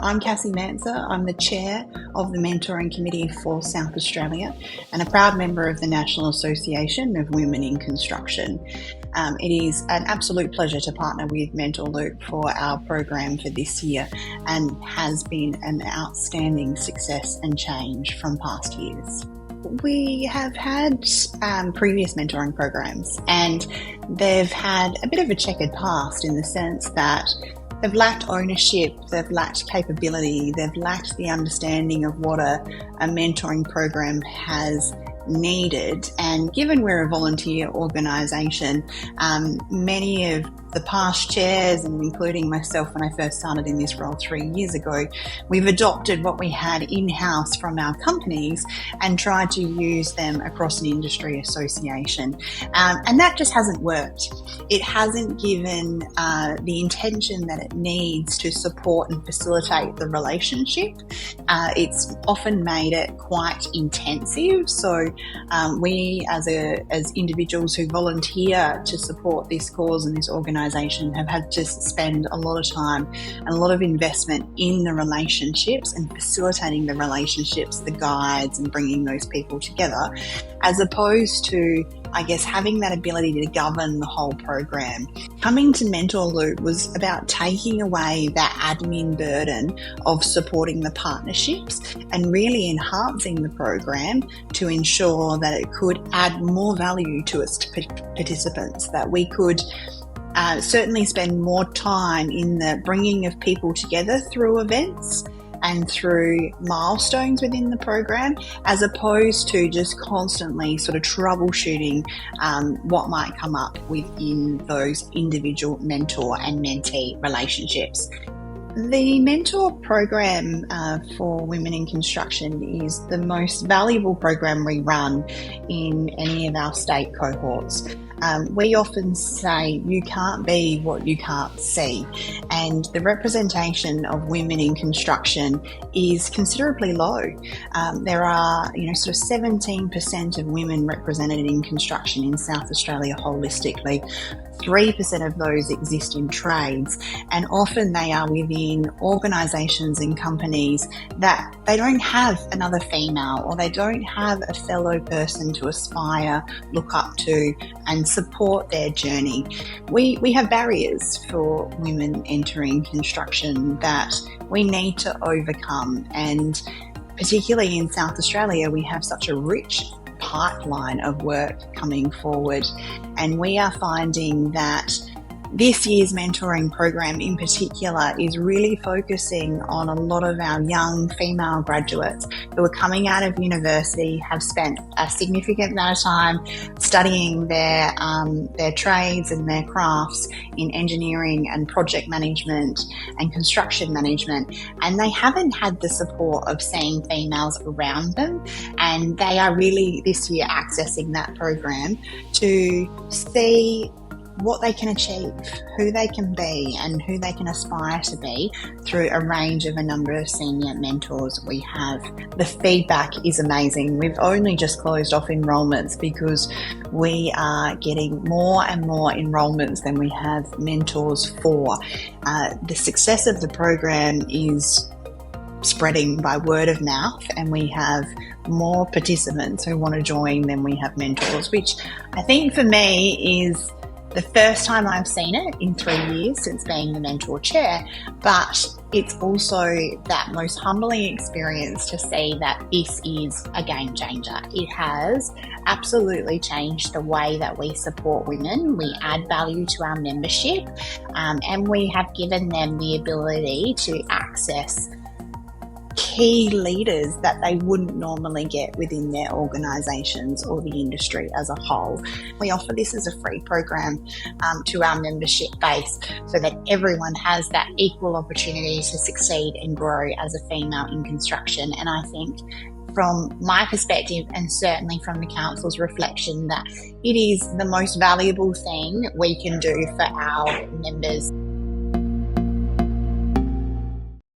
I'm Cassie Manser. I'm the Chair of the Mentoring Committee for South Australia and a proud member of the National Association of Women in Construction. It is an absolute pleasure to partner with Mentorloop for our program for this year and has been an outstanding success and change from past years. We have had previous mentoring programs and they've had a bit of a checkered past in the sense that they've lacked ownership, they've lacked capability, they've lacked the understanding of what a mentoring program has needed. And given we're a volunteer organisation, many of the past chairs, and including myself when I first started in this role 3 years ago, we've adopted what we had in-house from our companies and tried to use them across an industry association. And that just hasn't worked. It hasn't given the intention that it needs to support and facilitate the relationship. It's often made it quite intensive. So we as individuals who volunteer to support this cause and this organisation have had to spend a lot of time and a lot of investment in the relationships and facilitating the relationships, the guides, and bringing those people together, as opposed to, I guess, having that ability to govern the whole program. Coming to Mentorloop was about taking away that admin burden of supporting the partnerships and really enhancing the program to ensure that it could add more value to its participants, that we could certainly spend more time in the bringing of people together through events and through milestones within the program, as opposed to just constantly sort of troubleshooting what might come up within those individual mentor and mentee relationships. The mentor program for women in construction is the most valuable program we run in any of our state cohorts. We often say you can't be what you can't see, and the representation of women in construction is considerably low. There are, sort of 17% of women represented in construction in South Australia holistically. 3% of those exist in trades, and often they are within organisations and companies that they don't have another female, or they don't have a fellow person to aspire, look up to and support their journey. We have barriers for women entering construction that we need to overcome, and particularly in South Australia we have such a rich pipeline of work coming forward, and we are finding that this year's mentoring program in particular is really focusing on a lot of our young female graduates who are coming out of university, have spent a significant amount of time studying their trades and their crafts in engineering and project management and construction management, and they haven't had the support of seeing females around them, and they are really this year accessing that program to see what they can achieve, who they can be and who they can aspire to be through a range of a number of senior mentors we have. The feedback is amazing. We've only just closed off enrolments because we are getting more and more enrolments than we have mentors for. The success of the program is spreading by word of mouth, and we have more participants who want to join than we have mentors, which I think for me is the first time I've seen it in 3 years since being the mentor chair, but it's also that most humbling experience to see that this is a game changer. It has absolutely changed the way that we support women. We add value to our membership, and we have given them the ability to access key leaders that they wouldn't normally get within their organisations or the industry as a whole. We offer this as a free program to our membership base so that everyone has that equal opportunity to succeed and grow as a female in construction. And I think from my perspective, and certainly from the Council's reflection, that it is the most valuable thing we can do for our members